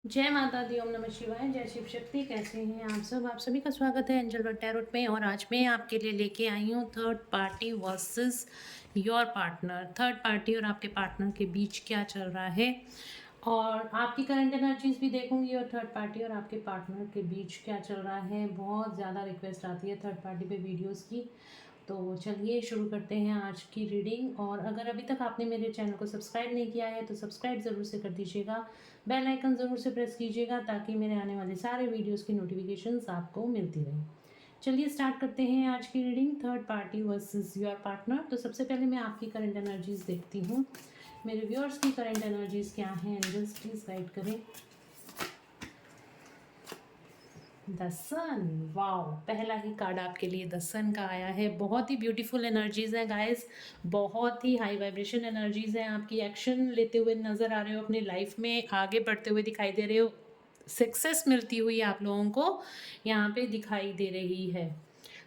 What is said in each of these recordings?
जय माता दी। ओम नमः शिवाय। जय शिव शक्ति। कैसे हैं आप सब? आप सभी का स्वागत है एंजल टैरोट में। और आज मैं आपके लिए लेके आई हूँ third party versus your partner. Third party और आपके पार्टनर के बीच क्या चल रहा है, और आपकी करंट एनर्जीज भी देखूंगी, और थर्ड पार्टी और आपके पार्टनर के बीच क्या चल रहा है। बहुत ज़्यादा रिक्वेस्ट आती है थर्ड पार्टी पे वीडियोस की, तो चलिए शुरू करते हैं आज की रीडिंग। और अगर अभी तक आपने मेरे चैनल को सब्सक्राइब नहीं किया है तो सब्सक्राइब ज़रूर से कर दीजिएगा, बेल आइकन ज़रूर से प्रेस कीजिएगा ताकि मेरे आने वाले सारे वीडियोस की नोटिफिकेशंस आपको मिलती रहें। चलिए स्टार्ट करते हैं आज की reading, third party versus your partner. तो सबसे पहले मैं आपकी करंट एनर्जीज देखती हूँ। मेरे व्यूअर्स की करंट एनर्जीज क्या हैं, एंजल्स प्लीज़ गाइड करें। द सन, वाओ, पहला ही कार्ड आपके लिए द सन का आया है। बहुत ही ब्यूटीफुल एनर्जीज हैं गाइस, बहुत ही हाई वाइब्रेशन एनर्जीज हैं। आपकी एक्शन लेते हुए नज़र आ रहे हो, अपनी लाइफ में आगे बढ़ते हुए दिखाई दे रहे हो, सक्सेस मिलती हुई आप लोगों को यहाँ पे दिखाई दे रही है।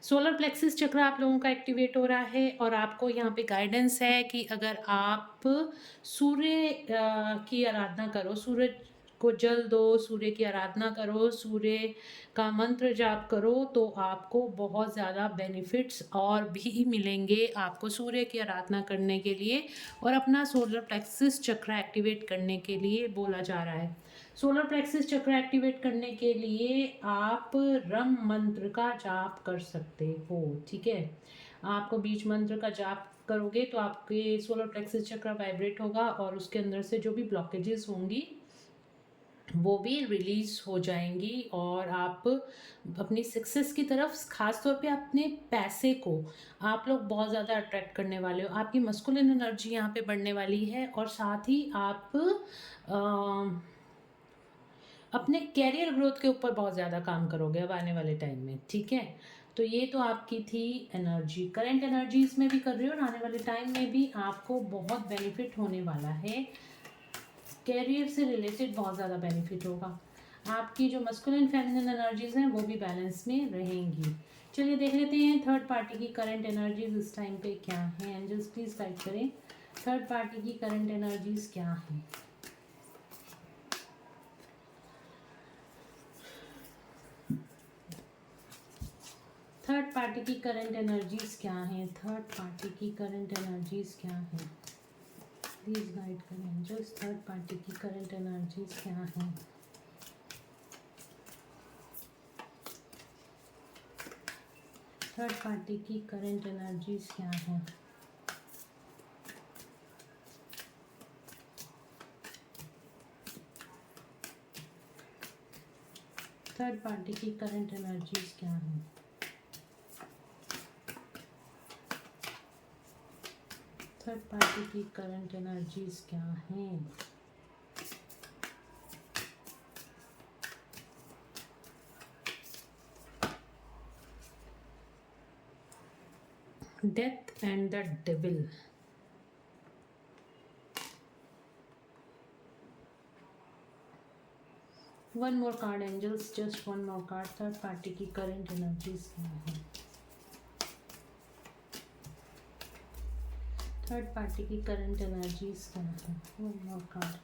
सोलर प्लेक्सिस चक्र आप लोगों का एक्टिवेट हो रहा है, और आपको यहाँ पे गाइडेंस है कि अगर आप सूर्य की आराधना करो, सूरज को जल दो, सूर्य की आराधना करो, सूर्य का मंत्र जाप करो, तो आपको बहुत ज़्यादा बेनिफिट्स और भी मिलेंगे आपको सूर्य की आराधना करने के लिए और अपना सोलर प्लेक्सिस चक्र एक्टिवेट करने के लिए बोला जा रहा है। सोलर प्लेक्सिस चक्र एक्टिवेट करने के लिए आप रम मंत्र का जाप कर सकते हो, ठीक है। आपको बीज मंत्र का जाप करोगे तो आपके सोलर प्लेक्सिस चक्र वाइब्रेट होगा, और उसके अंदर से जो भी ब्लॉकेजेस होंगी वो भी रिलीज हो जाएंगी, और आप अपनी सक्सेस की तरफ, खास तौर पे अपने पैसे को आप लोग बहुत ज़्यादा अट्रैक्ट करने वाले हो। आपकी मस्कुलिन एनर्जी यहाँ पे बढ़ने वाली है, और साथ ही आप अपने कैरियर ग्रोथ के ऊपर बहुत ज़्यादा काम करोगे अब आने वाले टाइम में, ठीक है। तो ये तो आपकी थी एनर्जी, करंट एनर्जी इसमें भी कर रही हो, और आने वाले टाइम में भी आपको बहुत बेनिफिट होने वाला है। कैरियर से रिलेटेड बहुत ज़्यादा बेनिफिट होगा। आपकी जो मस्कुलिन फेमिनिन एनर्जीज हैं वो भी बैलेंस में रहेंगी। चलिए देख लेते हैं थर्ड पार्टी की करंट एनर्जीज इस टाइम पे क्या है। एंजल्स प्लीज गाइड करें, थर्ड पार्टी की करंट एनर्जीज क्या है। थर्ड पार्टी की करंट एनर्जीज क्या है, थर्ड पार्टी की करंट एनर्जीज क्या है, प्लीज गाइड करें एंजल्स। थर्ड पार्टी की करंट एनर्जीज क्या है। थर्ड पार्टी की करंट एनर्जीज क्या है। थर्ड पार्टी की करंट एनर्जीज क्या है। थर्ड पार्टी की करंट एनर्जीज क्या हैं। Death and the devil, one more card angels, just one more card. Third party की करंट एनर्जीज क्या है। थर्ड पार्टी की करंट एनर्जीज क्या है, one more card.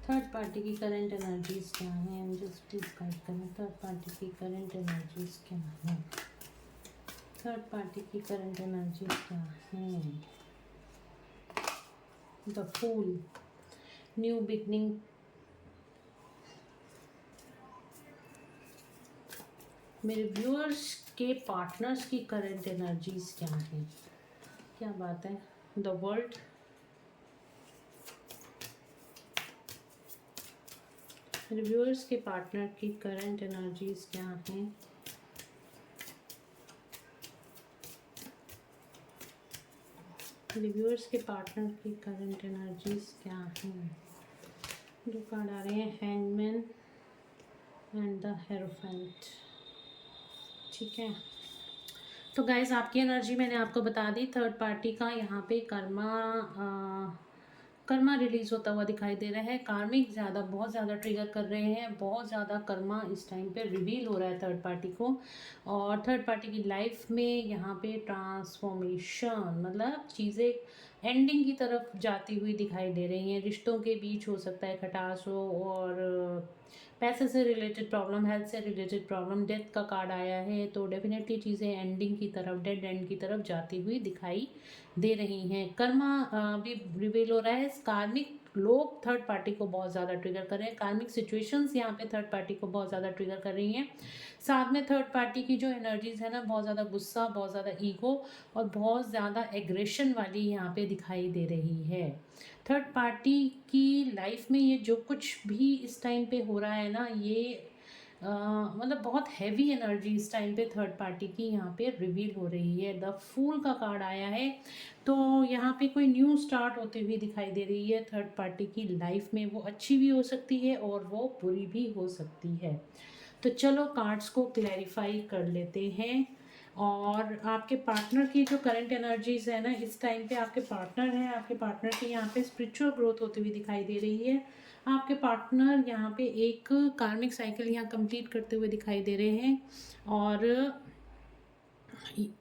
Third party की करंट एनर्जीज क्या है, एंजल्स प्लीज गाइड करें। थर्ड पार्टी की करंट एनर्जीज क्या है। थर्ड पार्टी की करंट एनर्जीज क्या है। The fool, new beginning. मेरे व्यूअर्स के पार्टनर्स की करंट एनर्जीज क्या है। क्या बात है। द वर्ल्ड, मेरे व्यूअर्स के पार्टनर की करंट एनर्जीज क्या हैं। मेरे व्यूअर्स के पार्टनर की करंट एनर्जीज क्या हैं। जो कार्ड आ रहे हैं, हैंगमैन एंड द हेरोफेंट, ठीक है। तो गाइस आपकी एनर्जी मैंने आपको बता दी। थर्ड पार्टी का यहाँ पे कर्मा रिलीज होता हुआ दिखाई दे रहा है। कार्मिक बहुत ज़्यादा ट्रिगर कर रहे हैं, बहुत ज़्यादा कर्मा इस टाइम पे रिवील हो रहा है थर्ड पार्टी को। और थर्ड पार्टी की लाइफ में यहाँ पे ट्रांसफॉर्मेशन, मतलब चीज़ें एंडिंग की तरफ जाती हुई दिखाई दे रही हैं। रिश्तों के बीच हो सकता है खटास हो, और पैसे से रिलेटेड प्रॉब्लम, हेल्थ से रिलेटेड प्रॉब्लम, डेथ का कार्ड आया है, तो डेफिनेटली चीज़ें एंडिंग की तरफ, डेड एंड की तरफ जाती हुई दिखाई दे रही हैं। कर्मा भी रिवील हो रहा है। कार्मिक लोग थर्ड पार्टी को बहुत ज़्यादा ट्रिगर कर रहे हैं, कार्मिक सिचुएशंस यहाँ पे थर्ड पार्टी को बहुत ज़्यादा ट्रिगर कर रही हैं। साथ में थर्ड पार्टी की जो एनर्जीज है ना, बहुत ज़्यादा गुस्सा, बहुत ज़्यादा ईगो और बहुत ज़्यादा एग्रेशन वाली यहाँ पे दिखाई दे रही है। थर्ड पार्टी की लाइफ में ये जो कुछ भी इस टाइम पे हो रहा है ना, ये मतलब बहुत हैवी एनर्जी इस टाइम पे थर्ड पार्टी की यहाँ पे रिवील हो रही है। द फूल का कार्ड आया है, तो यहाँ पे कोई न्यू स्टार्ट होते हुए दिखाई दे रही है थर्ड पार्टी की लाइफ में। वो अच्छी भी हो सकती है और वो बुरी भी हो सकती है। तो चलो कार्ड्स को क्लैरिफाई कर लेते हैं। और आपके पार्टनर की जो करंट एनर्जीज है ना, इस टाइम पे आपके पार्टनर हैं, आपके पार्टनर की यहाँ पे स्पिरिचुअल ग्रोथ होती हुई दिखाई दे रही है। आपके पार्टनर यहाँ पे एक कार्मिक साइकिल यहाँ कंप्लीट करते हुए दिखाई दे रहे हैं, और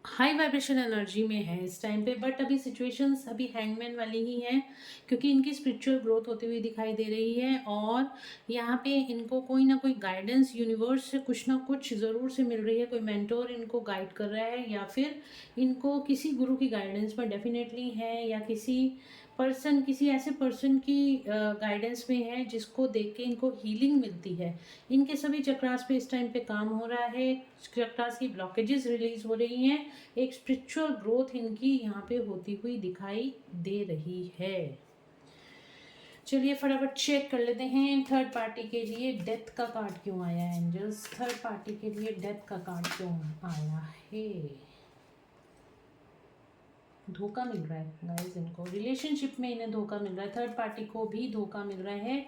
हाई वाइब्रेशन एनर्जी में है इस टाइम पे। बट अभी सिचुएशंस अभी हैंगमैन वाली ही हैं, क्योंकि इनकी स्पिरिचुअल ग्रोथ होती हुई दिखाई दे रही है। और यहाँ पे इनको कोई ना कोई गाइडेंस यूनिवर्स से कुछ ना कुछ ज़रूर से मिल रही है। कोई मेंटोर इनको गाइड कर रहा है, या फिर इनको किसी गुरु की गाइडेंस में डेफिनेटली है, या किसी ऐसे पर्सन की गाइडेंस में है जिसको देख के इनको हीलिंग मिलती है। इनके सभी चक्रास पे इस टाइम पे काम हो रहा है, चक्रास की ब्लॉकेजेस रिलीज हो रही हैं, एक स्पिरिचुअल ग्रोथ इनकी यहाँ पे होती हुई दिखाई दे रही है। चलिए फटाफट चेक कर लेते हैं थर्ड पार्टी के लिए डेथ का कार्ड क्यों आया है। एंजल्स, थर्ड पार्टी के लिए डेथ का कार्ड क्यों आया है। धोखा मिल रहा है गाइस, इनको रिलेशनशिप में इन्हें धोखा मिल रहा है, थर्ड पार्टी को भी धोखा मिल रहा है।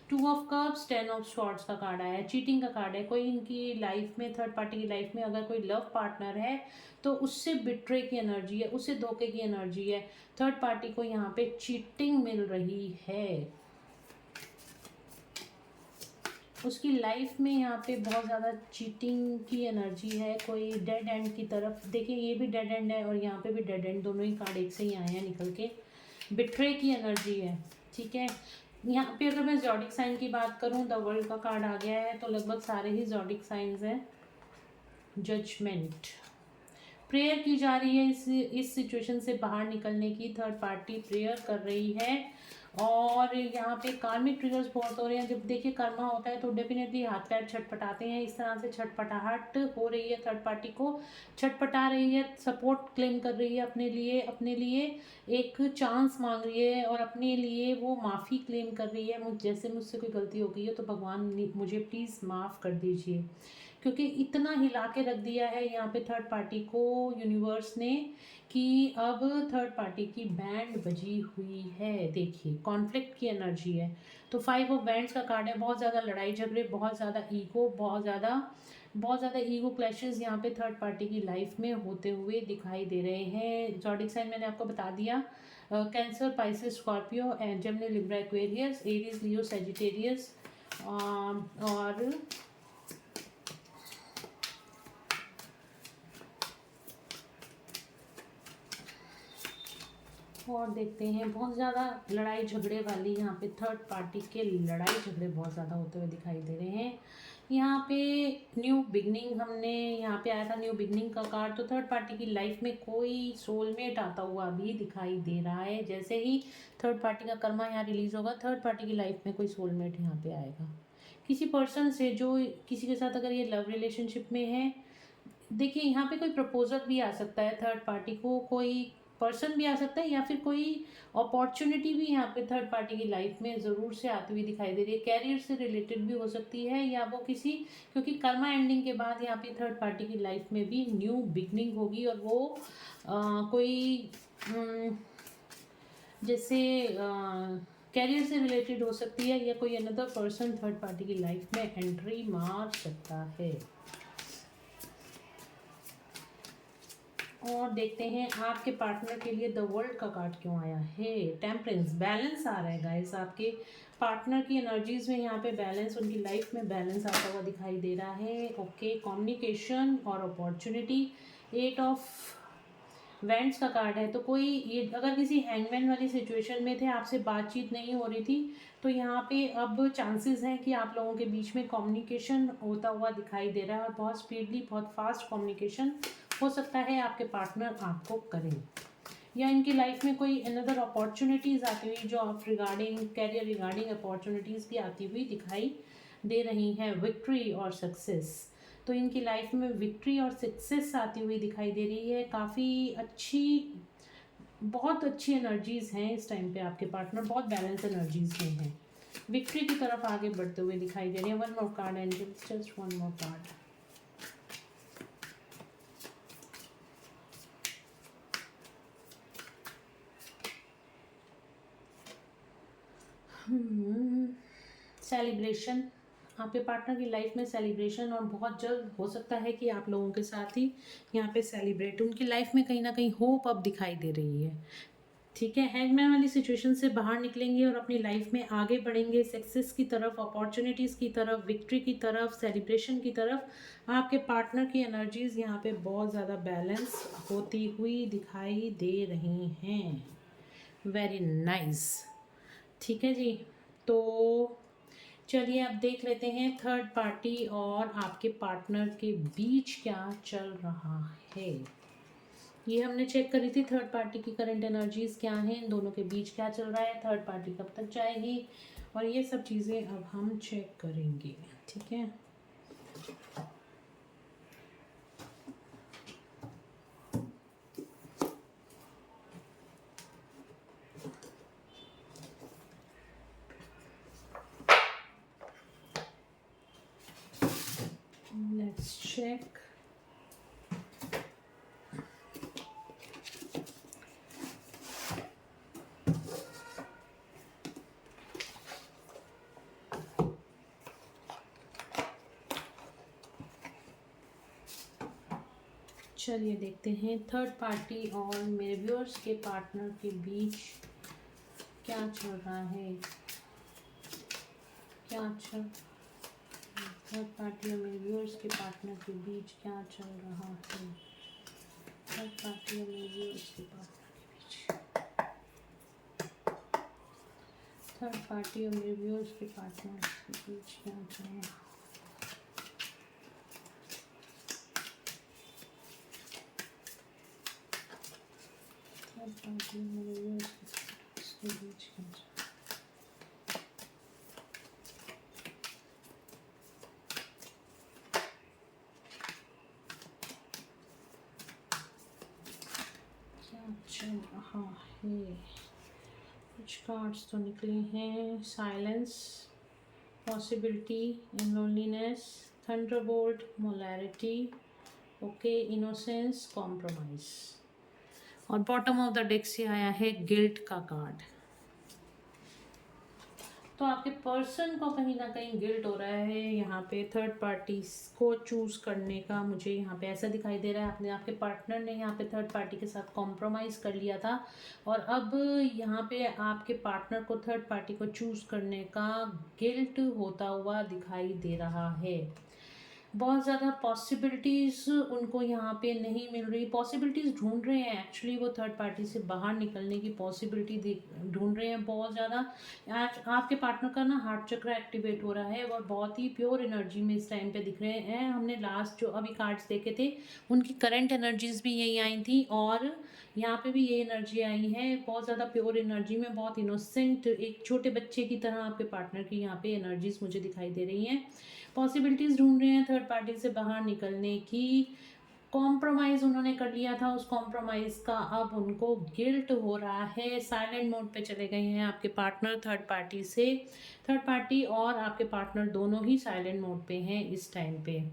2 ऑफ कप्स, 10 ऑफ स्वॉर्ड्स का कार्ड आया है, चीटिंग का कार्ड है। कोई इनकी लाइफ में, थर्ड पार्टी की लाइफ में अगर कोई लव पार्टनर है तो उससे बिट्रे की एनर्जी है, उससे धोखे की एनर्जी है। थर्ड पार्टी को यहाँ पे चीटिंग मिल रही है। उसकी लाइफ में यहाँ पे बहुत ज़्यादा चीटिंग की एनर्जी है, कोई डेड एंड की तरफ। देखिए ये भी डेड एंड है और यहाँ पे भी डेड एंड, दोनों ही कार्ड एक से ही आए हैं निकल के। बिट्रे की एनर्जी है, ठीक है। यहाँ पे अगर मैं ज़ोडिक साइन की बात करूँ, द वर्ल्ड का कार्ड आ गया है, तो लगभग सारे ही ज़ोडिक साइंस हैं। जजमेंट, प्रेयर की जा रही है इस सिचुएशन से बाहर निकलने की। थर्ड पार्टी प्रेयर कर रही है। और यहाँ पे कार्मिक ट्रिगर्स बहुत हो रहे हैं। जब देखिए कर्मा होता है तो डेफिनेटली हाथ पैर छटपटाते हैं, इस तरह से छटपटाहट हो रही है, थर्ड पार्टी को छटपटा रही है, सपोर्ट क्लेम कर रही है अपने लिए एक चांस मांग रही है, और अपने लिए वो माफ़ी क्लेम कर रही है। जैसे मुझसे कोई गलती हो गई है तो भगवान मुझे प्लीज़ माफ़ कर दीजिए, क्योंकि इतना हिला के रख दिया है यहाँ पे थर्ड पार्टी को यूनिवर्स ने कि अब थर्ड पार्टी की बैंड बजी हुई है। देखिए कॉन्फ्लिक्ट की एनर्जी है, तो 5 ऑफ बैंड्स का कार्ड है। बहुत ज़्यादा लड़ाई झगड़े, बहुत ज़्यादा ईगो, बहुत ज़्यादा ईगो क्लैशेस यहाँ पे थर्ड पार्टी की लाइफ में होते हुए दिखाई दे रहे हैं। ज़ोडिक साइन मैंने आपको बता दिया, Cancer, Pisces, Scorpio, Gemini, Libra, Aquarius, Aries, Leo, Sagittarius. और देखते हैं, बहुत ज़्यादा लड़ाई झगड़े वाली यहाँ पे थर्ड पार्टी के लड़ाई झगड़े बहुत ज़्यादा होते हुए दिखाई दे रहे हैं। यहाँ पे न्यू बिगनिंग, हमने यहाँ पे आया था न्यू बिगनिंग का कार्ड, तो थर्ड पार्टी की लाइफ में कोई सोलमेट आता हुआ भी दिखाई दे रहा है। जैसे ही थर्ड पार्टी का कर्मा यहाँ रिलीज होगा, थर्ड पार्टी की लाइफ में कोई सोलमेट यहाँ पे आएगा किसी पर्सन से, जो किसी के साथ अगर ये लव रिलेशनशिप में है। देखिए यहाँ पे कोई प्रपोजल भी आ सकता है थर्ड पार्टी को, कोई पर्सन भी आ सकता है, या फिर कोई अपॉर्चुनिटी भी यहाँ पे थर्ड पार्टी की लाइफ में ज़रूर से आती हुई दिखाई दे रही है। कैरियर से रिलेटेड भी हो सकती है, या वो किसी, क्योंकि कर्मा एंडिंग के बाद यहाँ पे थर्ड पार्टी की लाइफ में भी न्यू बिगनिंग होगी, और वो कोई जैसे कैरियर से रिलेटेड हो सकती है, या कोई अनदर पर्सन थर्ड पार्टी की लाइफ में एंट्री मार सकता है। और देखते हैं आपके पार्टनर के लिए द वर्ल्ड का कार्ड क्यों आया है। टेम्परेंस, बैलेंस आ रहा है गाइस। आपके पार्टनर की एनर्जीज में यहाँ पे बैलेंस, उनकी लाइफ में बैलेंस आता हुआ दिखाई दे रहा है। ओके, कम्युनिकेशन और अपॉर्चुनिटी। 8 ऑफ वेंट्स का कार्ड है, तो कोई ये अगर किसी हैंगमैन वाली सिचुएशन में थे, आपसे बातचीत नहीं हो रही थी, तो यहाँ पे अब चांसेस हैं कि आप लोगों के बीच में कम्युनिकेशन होता हुआ दिखाई दे रहा है, और बहुत स्पीडली, बहुत फास्ट कम्युनिकेशन हो सकता है आपके पार्टनर आपको करें, या इनकी लाइफ में कोई अनदर अपॉर्चुनिटीज़ आती हुई जो आप रिगार्डिंग कैरियर, रिगार्डिंग अपॉर्चुनिटीज़ भी आती हुई दिखाई दे रही हैं। विक्ट्री और सक्सेस, तो इनकी लाइफ में विक्ट्री और सक्सेस आती हुई दिखाई दे रही है। काफ़ी अच्छी, बहुत अच्छी एनर्जीज़ हैं इस टाइम पे। आपके पार्टनर बहुत बैलेंस एनर्जीज में हैं, विक्ट्री की तरफ आगे बढ़ते हुए दिखाई दे रहे हैं। One more card angels, just one more card. Celebration, आपके पार्टनर की लाइफ में सेलिब्रेशन, और बहुत जल्द हो सकता है कि आप लोगों के साथ ही यहाँ पे सेलिब्रेट, उनकी लाइफ में कहीं ना कहीं होप अब दिखाई दे रही है। ठीक है, हैंगमैन वाली सिचुएशन से बाहर निकलेंगे और अपनी लाइफ में आगे बढ़ेंगे, सक्सेस की तरफ, अपॉर्चुनिटीज़ की तरफ, विक्ट्री की तरफ, सेलिब्रेशन की तरफ। आपके पार्टनर की एनर्जीज़ यहाँ पे बहुत ज़्यादा बैलेंस होती हुई दिखाई दे रही हैं। Very nice. ठीक है जी, तो चलिए अब देख लेते हैं थर्ड पार्टी और आपके पार्टनर के बीच क्या चल रहा है। ये हमने चेक करी थी थर्ड पार्टी की करंट एनर्जीज क्या हैं, इन दोनों के बीच क्या चल रहा है, थर्ड पार्टी कब तक जाएगी, और ये सब चीज़ें अब हम चेक करेंगे। ठीक है, लेट्स चेक। चलिए देखते हैं थर्ड पार्टी और मेरे व्यूअर्स के पार्टनर के बीच क्या चल रहा है, क्या चल, थर्ड पार्टी और मेरे व्यूअर्स के पार्टनर के बीच क्या चल रहा है, थर्ड पार्टी और मेरे व्यूअर्स के पार्टनर के बीच, थर्ड पार्टी और मेरे व्यूअर्स के पार्टनर के बीच क्या चल रहा है। पार्टी मेरे व्यूअर्स के बीच क्या चल रहा है। कुछ कार्ड्स तो निकले हैं, silence, possibility in loneliness, Thunderbolt, molarity, okay, innocence, compromise, और बॉटम ऑफ द डेक से आया है गिल्ट का कार्ड। तो आपके पर्सन को कहीं ना कहीं गिल्ट हो रहा है यहाँ पे थर्ड पार्टी को चूज करने का। मुझे यहाँ पे ऐसा दिखाई दे रहा है आपने, आपके पार्टनर ने यहाँ पे थर्ड पार्टी के साथ कॉम्प्रोमाइज कर लिया था, और अब यहाँ पे आपके पार्टनर को थर्ड पार्टी को चूज करने का गिल्ट होता हुआ दिखाई दे रहा है। बहुत ज़्यादा पॉसिबिलिटीज़ उनको यहाँ पे नहीं मिल रही, पॉसिबिलिटीज़ ढूंढ रहे हैं एक्चुअली, वो थर्ड पार्टी से बाहर निकलने की पॉसिबिलिटी ढूंढ रहे हैं बहुत ज़्यादा। आज आपके पार्टनर का ना हार्ट चक्र एक्टिवेट हो रहा है, और बहुत ही प्योर एनर्जी में इस टाइम पे दिख रहे हैं। हमने लास्ट जो अभी कार्ड्स देखे थे उनकी करंट एनर्जीज भी यही आई थी, और यहाँ पे भी ये एनर्जी आई है, बहुत ज़्यादा प्योर एनर्जी में, बहुत इनोसेंट, एक छोटे बच्चे की तरह आपके पार्टनर की यहाँ पे एनर्जीज मुझे दिखाई दे रही हैं। पॉसिबिलिटीज़ ढूंढ रहे हैं थर्ड पार्टी से बाहर निकलने की। कॉम्प्रोमाइज़ उन्होंने कर लिया था, उस कॉम्प्रोमाइज़ का अब उनको गिल्ट हो रहा है। साइलेंट मोड पे चले गए हैं आपके पार्टनर थर्ड पार्टी से, थर्ड पार्टी और आपके पार्टनर दोनों ही साइलेंट मोड पे हैं इस टाइम पे।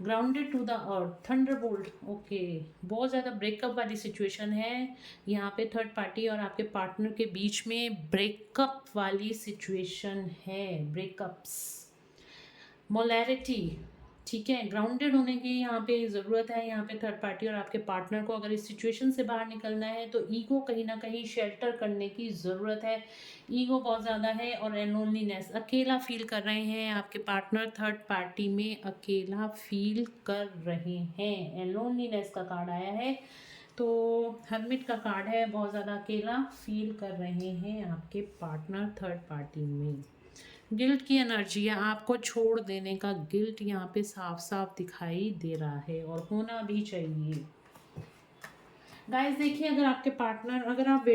Grounded to the earth, thunderbolt, okay, बहुत ज़्यादा ब्रेकअप वाली सिचुएशन है यहाँ पे थर्ड पार्टी और आपके पार्टनर के बीच में, ब्रेकअप वाली सिचुएशन है, ब्रेकअप्स। मोलैरिटी, ठीक है, ग्राउंडेड होने की यहाँ पे ज़रूरत है। यहाँ पे थर्ड पार्टी और आपके पार्टनर को अगर इस सिचुएशन से बाहर निकलना है तो ईगो कहीं ना कहीं शेल्टर करने की ज़रूरत है। ईगो बहुत ज़्यादा है और लोनलीनेस, अकेला फील कर रहे हैं आपके पार्टनर, थर्ड पार्टी में अकेला फील कर रहे हैं। लोनलीनेस का कार्ड आया है, तो हर्मिट का कार्ड है, बहुत ज़्यादा अकेला फील कर रहे हैं आपके पार्टनर थर्ड पार्टी में। गिल्ट की एनर्जी है, आपको छोड़ देने का गिल्ट यहाँ पे साफ साफ दिखाई दे रहा है और होना भी चाहिए। गाइस देखिए, अगर आपके पार्टनर, अगर आप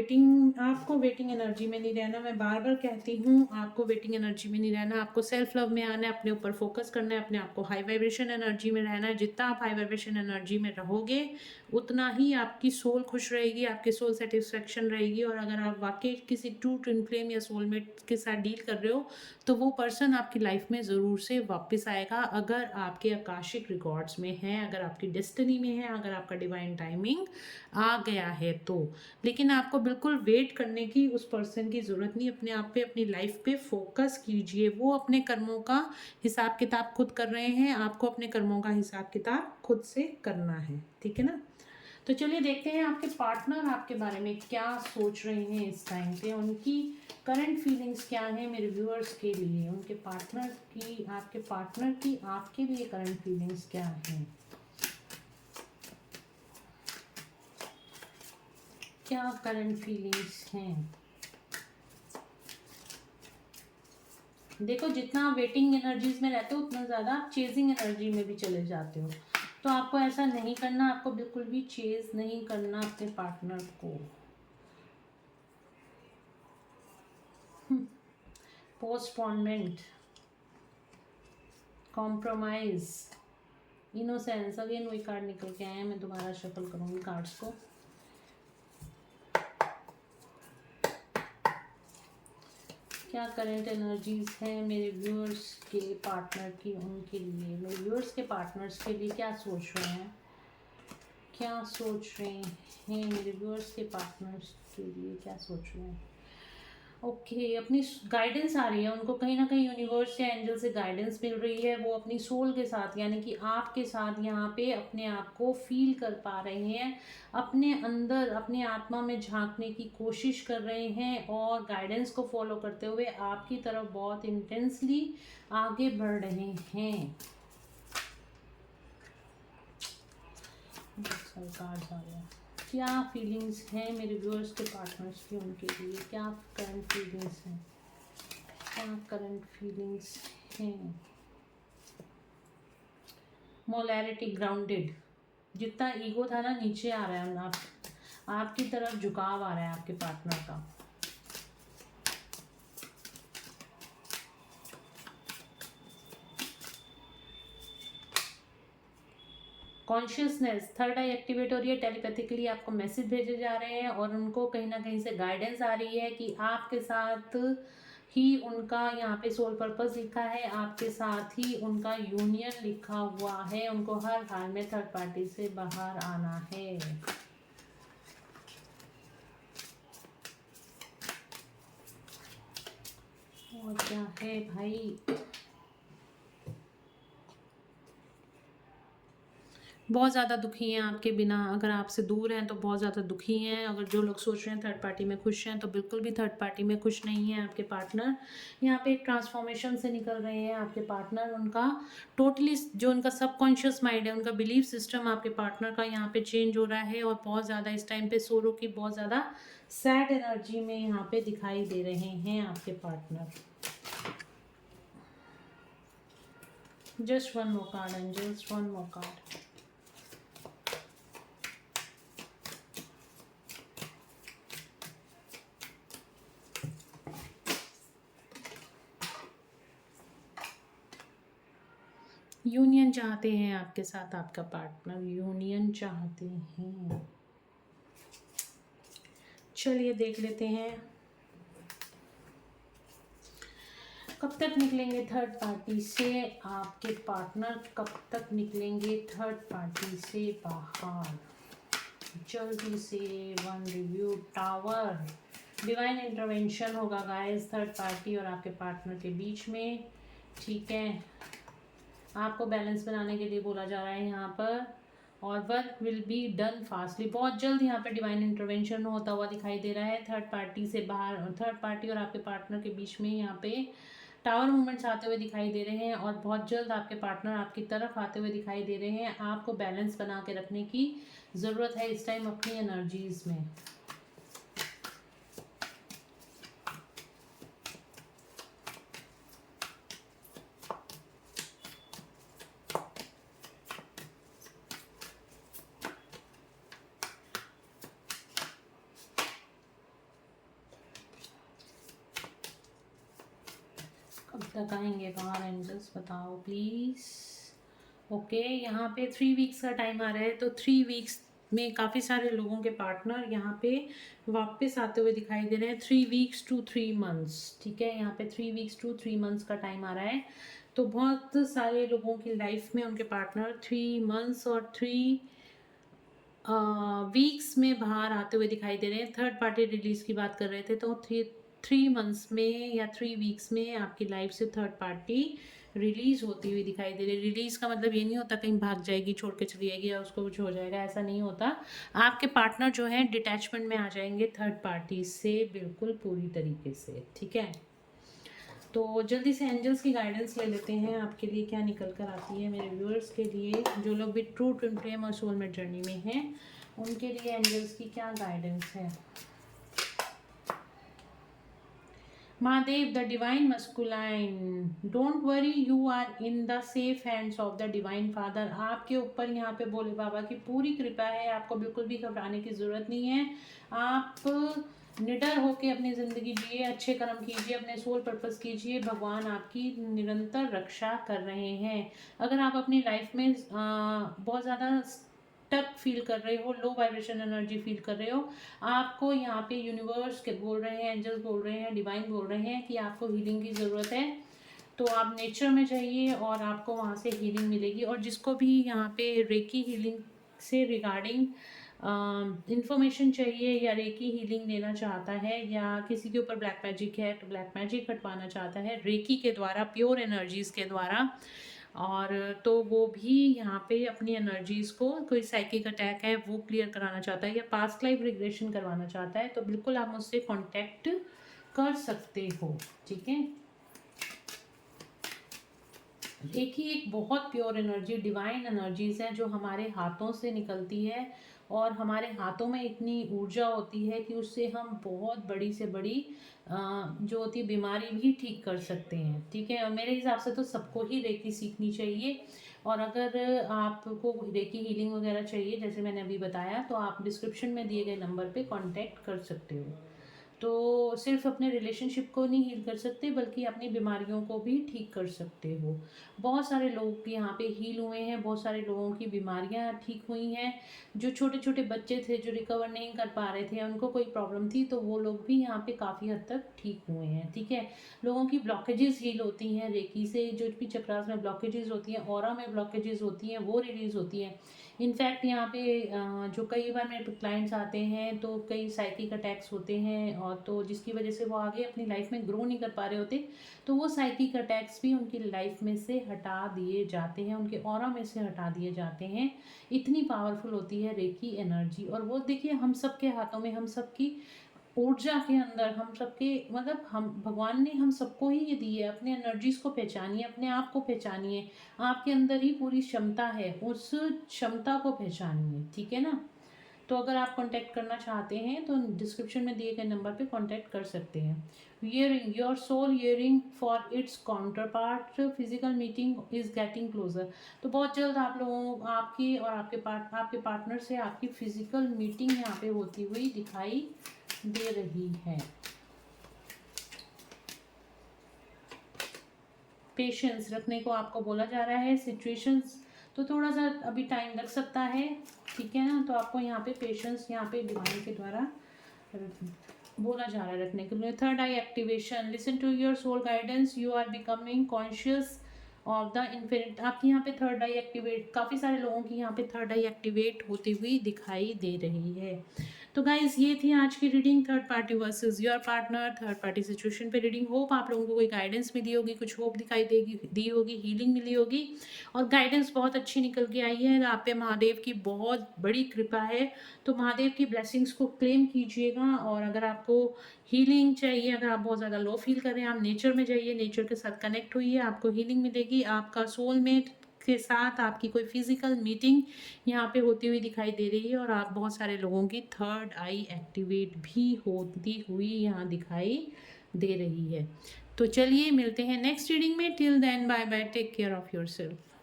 आपको वेटिंग एनर्जी में नहीं रहना, मैं बार बार कहती हूँ आपको वेटिंग एनर्जी में नहीं रहना, आपको सेल्फ लव में आना है, अपने ऊपर फोकस करना है, अपने आप को हाई वाइब्रेशन एनर्जी में रहना है। जितना आप हाई वाइब्रेशन एनर्जी में रहोगे उतना ही आपकी सोल खुश रहेगी, आपकी सोल सेटिस्फेक्शन रहेगी। और अगर आप वाकई किसी ट्रू ट्विन फ्लेम या सोलमेट के साथ डील कर रहे हो तो वो पर्सन आपकी लाइफ में ज़रूर से वापस आएगा, अगर आपके आकाशिक रिकॉर्ड्स में है, अगर आपकी डेस्टिनी में है, अगर आपका डिवाइन टाइमिंग आ गया है तो। लेकिन आपको बिल्कुल वेट करने की उस पर्सन की ज़रूरत नहीं, अपने आप पे, अपनी लाइफ पे फोकस कीजिए। वो अपने कर्मों का हिसाब किताब खुद कर रहे हैं, आपको अपने कर्मों का हिसाब किताब खुद से करना है, ठीक है ना। तो चलिए देखते हैं आपके पार्टनर आपके बारे में क्या सोच रहे हैं इस टाइम पे, उनकी करंट फीलिंग्स क्या है मेरे व्यूअर्स के लिए, उनके पार्टनर की, आपके पार्टनर की आपके लिए करंट फीलिंग्स क्या हैं, क्या करंट फीलिंग्स हैं। देखो, जितना आप वेटिंग एनर्जीज में रहते हो उतना ज़्यादा आप चेजिंग एनर्जी में भी चले जाते हो, तो आपको ऐसा नहीं करना, आपको बिल्कुल भी चेज नहीं करना अपने पार्टनर को। पोस्टपोनमेंट, कॉम्प्रोमाइज, इनोसेंस, अगेन वही कार्ड निकल के आए हैं। मैं दोबारा शफल करूँगी कार्ड्स को। क्या करंट एनर्जीज हैं मेरे व्यूअर्स के पार्टनर की, उनके लिए, मेरे व्यूअर्स के पार्टनर्स के लिए क्या सोच रहे हैं, क्या सोच रहे हैं मेरे व्यूअर्स के पार्टनर्स के लिए, क्या सोच रहे हैं। ओके, अपनी गाइडेंस आ रही है उनको, कहीं ना कहीं यूनिवर्स या एंजल से गाइडेंस मिल रही है। वो अपनी सोल के साथ, यानी कि आपके साथ यहाँ पे अपने आप को फील कर पा रहे हैं, अपने अंदर अपने आत्मा में झांकने की कोशिश कर रहे हैं और गाइडेंस को फॉलो करते हुए आपकी तरफ बहुत इंटेंसली आगे बढ़ रहे हैं। कार्ड्स आ गया। क्या फीलिंग्स हैं मेरे व्यूअर्स के पार्टनर्स की, उनके लिए क्या करंट फीलिंग्स हैं, क्या करंट फीलिंग्स हैं। मोलैरिटी, ग्राउंडेड, जितना ईगो था ना नीचे आ रहा है, आपकी तरफ झुकाव आ रहा है आपके पार्टनर का। कॉन्शियसनेस, थर्ड आई एक्टिवेट हो रही है, टेलीपैथिकली आपको मैसेज भेजे जा रहे हैं और उनको कहीं ना कहीं से गाइडेंस आ रही है कि आपके साथ ही उनका यहाँ पे सोल पर्पस लिखा है, आपके साथ ही उनका यूनियन लिखा हुआ है, उनको हर हाल में थर्ड पार्टी से बाहर आना है। और क्या है भाई, बहुत ज़्यादा दुखी हैं आपके बिना, अगर आपसे दूर हैं तो बहुत ज़्यादा दुखी हैं। अगर जो लोग सोच रहे हैं थर्ड पार्टी में खुश हैं तो बिल्कुल भी थर्ड पार्टी में खुश नहीं है आपके पार्टनर। यहाँ पे एक ट्रांसफॉर्मेशन से निकल रहे हैं आपके पार्टनर, उनका टोटली जो उनका सबकॉन्शियस माइंड है, उनका बिलीफ सिस्टम आपके पार्टनर का यहाँ पे चेंज हो रहा है और बहुत ज़्यादा इस टाइम पे सोरो की बहुत ज़्यादा सैड एनर्जी में यहाँ पे दिखाई दे रहे हैं आपके partner. Just one more card angels, one more card. Union चाहते हैं आपके साथ आपका पार्टनर, यूनियन चाहते हैं। चलिए देख लेते हैं कब तक निकलेंगे थर्ड पार्टी से आपके पार्टनर, कब तक निकलेंगे थर्ड पार्टी से बाहर। जल्दी से one review, tower, divine intervention होगा गाइस थर्ड पार्टी और आपके पार्टनर के बीच में, ठीक है। आपको बैलेंस बनाने के लिए बोला जा रहा है यहाँ पर। और work will be done fastly, बहुत जल्द यहाँ पे डिवाइन इंटरवेंशन होता हुआ दिखाई दे रहा है। थर्ड पार्टी से बाहर, थर्ड पार्टी और आपके पार्टनर के बीच में यहाँ पे टावर मूवमेंट्स आते हुए दिखाई दे रहे हैं, और बहुत जल्द आपके पार्टनर आपकी तरफ आते हुए दिखाई दे रहे हैं। आपको बैलेंस बना के रखने की ज़रूरत है इस टाइम अपनी एनर्जीज में। कब तक आएंगे बाहर एंजल्स, बताओ प्लीज़। ओके, यहाँ पे 3 वीक्स का टाइम आ रहा है, तो 3 वीक्स में काफ़ी सारे लोगों के पार्टनर यहाँ पे वापस आते हुए दिखाई दे रहे हैं। 3 वीक्स टू 3 मंथ्स, ठीक है, यहाँ पे 3 वीक्स टू 3 मंथ्स का टाइम आ रहा है। तो बहुत सारे लोगों की लाइफ में उनके पार्टनर 3 मंथ्स और 3 वीक्स में बाहर आते हुए दिखाई दे रहे हैं। थर्ड पार्टी रिलीज की बात कर रहे थे, तो 3 मंथ्स में या 3 वीक्स में आपकी लाइफ से थर्ड पार्टी रिलीज होती हुई दिखाई दे रही है। रिलीज का मतलब ये नहीं होता कहीं भाग जाएगी, छोड़ के चली जाएगी या उसको कुछ हो जाएगा, ऐसा नहीं होता। आपके पार्टनर जो है डिटैचमेंट में आ जाएंगे थर्ड पार्टी से बिल्कुल पूरी तरीके से, ठीक है। तो जल्दी से एंजल्स की गाइडेंस ले लेते हैं, आपके लिए क्या निकल कर आती है मेरे व्यूअर्स के लिए, जो लोग भी ट्रू ट्विन फ्लेम और सोलमेट जर्नी में हैं, उनके लिए एंजल्स की क्या गाइडेंस है। Mahadev, the divine masculine, don't worry, you are in the safe hands of the divine father. आपके ऊपर यहाँ पे भोले बाबा की पूरी कृपा है, आपको बिल्कुल भी घबराने की ज़रूरत नहीं है। आप निडर होकर अपनी ज़िंदगी जिए, अच्छे कर्म कीजिए, अपने सोल पर्पस कीजिए, भगवान आपकी निरंतर रक्षा कर रहे हैं। अगर आप अपनी लाइफ में बहुत ज़्यादा टक फील कर रहे हो, लो वाइब्रेशन एनर्जी फील कर रहे हो, आपको यहाँ पे यूनिवर्स के बोल रहे हैं, एंजल्स बोल रहे हैं, डिवाइन बोल रहे हैं कि आपको हीलिंग की ज़रूरत है। तो आप नेचर में जाइए और आपको वहाँ से हीलिंग मिलेगी। और जिसको भी यहाँ पे रेकी हीलिंग से रिगार्डिंग इंफॉर्मेशन चाहिए, या रेकी हीलिंग लेना चाहता है, या किसी के ऊपर ब्लैक मैजिक है तो ब्लैक मैजिक हटवाना चाहता है रेकी के द्वारा, प्योर एनर्जीज़ के द्वारा, और तो वो भी यहाँ पे अपनी एनर्जीज़ को, कोई साइकिक अटैक है वो क्लियर कराना चाहता है, या पास्ट लाइफ रिग्रेशन करवाना चाहता है, तो बिल्कुल आप मुझसे कांटेक्ट कर सकते हो, ठीक है। एक बहुत प्योर एनर्जी, डिवाइन एनर्जीज हैं जो हमारे हाथों से निकलती है, और हमारे हाथों में इतनी ऊर्जा होती है कि उससे हम बहुत बड़ी से बड़ी जो होती है बीमारी भी ठीक कर सकते हैं, ठीक है। और मेरे हिसाब से तो सबको ही रेकी सीखनी चाहिए। और अगर आपको रेकी हीलिंग वगैरह चाहिए, जैसे मैंने अभी बताया, तो आप डिस्क्रिप्शन में दिए गए नंबर पे कांटेक्ट कर सकते हो। तो सिर्फ अपने रिलेशनशिप को नहीं हील कर सकते, बल्कि अपनी बीमारियों को भी ठीक कर सकते हो। बहुत सारे लोग यहाँ पे हील हुए हैं, बहुत सारे लोगों की बीमारियाँ ठीक हुई हैं। जो छोटे छोटे बच्चे थे जो रिकवर नहीं कर पा रहे थे, उनको कोई प्रॉब्लम थी, तो वो लोग भी यहाँ पे काफ़ी हद तक ठीक हुए हैं, ठीक है। लोगों की ब्लॉकेजेस हील होती हैं रेकी से, जो भी चक्रास में ब्लॉकेजेस होती हैं, ऑरा में ब्लॉकेजेस होती हैं, वो रिलीज होती हैं। इनफैक्ट यहाँ पे जो कई बार मेरे क्लाइंट्स आते हैं तो कई साइकिक अटैक्स होते हैं, और तो जिसकी वजह से वो आगे अपनी लाइफ में ग्रो नहीं कर पा रहे होते, तो वो साइकिक अटैक्स भी उनकी लाइफ में से हटा दिए जाते हैं, उनके ऑरा में से हटा दिए जाते हैं। इतनी पावरफुल होती है रेकी एनर्जी। और वो देखिए, हम सबके हाथों में, हम सबकी ऊर्जा के अंदर, हम सबके, मतलब हम, भगवान ने हम सबको ही ये दी है। अपने एनर्जीज को पहचानिए, अपने आप को पहचानिए, आपके अंदर ही पूरी क्षमता है, उस क्षमता को पहचानिए, ठीक है ना। तो अगर आप कांटेक्ट करना चाहते हैं तो डिस्क्रिप्शन में दिए गए नंबर पे कांटेक्ट कर सकते हैं। Yearning, your soul yearning for its counterpart, physical meeting is getting closer. तो बहुत जल्द आप लोगों, आपकी और आपके पार्टनर से आपकी फिजिकल मीटिंग यहाँ पे होती हुई दिखाई दे रही है। पेशेंस रखने को आपको बोला जा रहा है। सिचुएशंस तो थोड़ा सा अभी टाइम लग सकता है, ठीक है ना। तो आपको यहाँ पे पेशेंस, यहाँ पे डिवाइन के द्वारा बोला जा रहा है रखने के लिए। Third eye activation, listen to your soul guidance, you are becoming conscious of the infinite. आपकी यहाँ पे थर्ड आई एक्टिवेट, काफ़ी सारे लोगों की यहाँ पे थर्ड आई एक्टिवेट होती हुई दिखाई दे रही है। तो गाइज ये थी आज की reading, third party versus your partner, third party situation पे रीडिंग। होप आप लोगों को कोई गाइडेंस मिली होगी, कुछ होप दिखाई देगी, दी होगी, हीलिंग मिली होगी और गाइडेंस बहुत अच्छी निकल के आई है। आप पे महादेव की बहुत बड़ी कृपा है, तो महादेव की ब्लेसिंग्स को क्लेम कीजिएगा। और अगर आपको हीलिंग चाहिए, अगर आप बहुत ज़्यादा लो फील कर रहे हैं, आप नेचर में जाइए, नेचर के साथ कनेक्ट होइए, आपको हीलिंग मिलेगी। आपका सोलमेट के साथ आपकी कोई फिजिकल मीटिंग यहाँ पे होती हुई दिखाई दे रही है और आप बहुत सारे लोगों की थर्ड आई एक्टिवेट भी होती हुई यहाँ दिखाई दे रही है। तो चलिए मिलते हैं नेक्स्ट रीडिंग में। Till then bye bye, take care of yourself.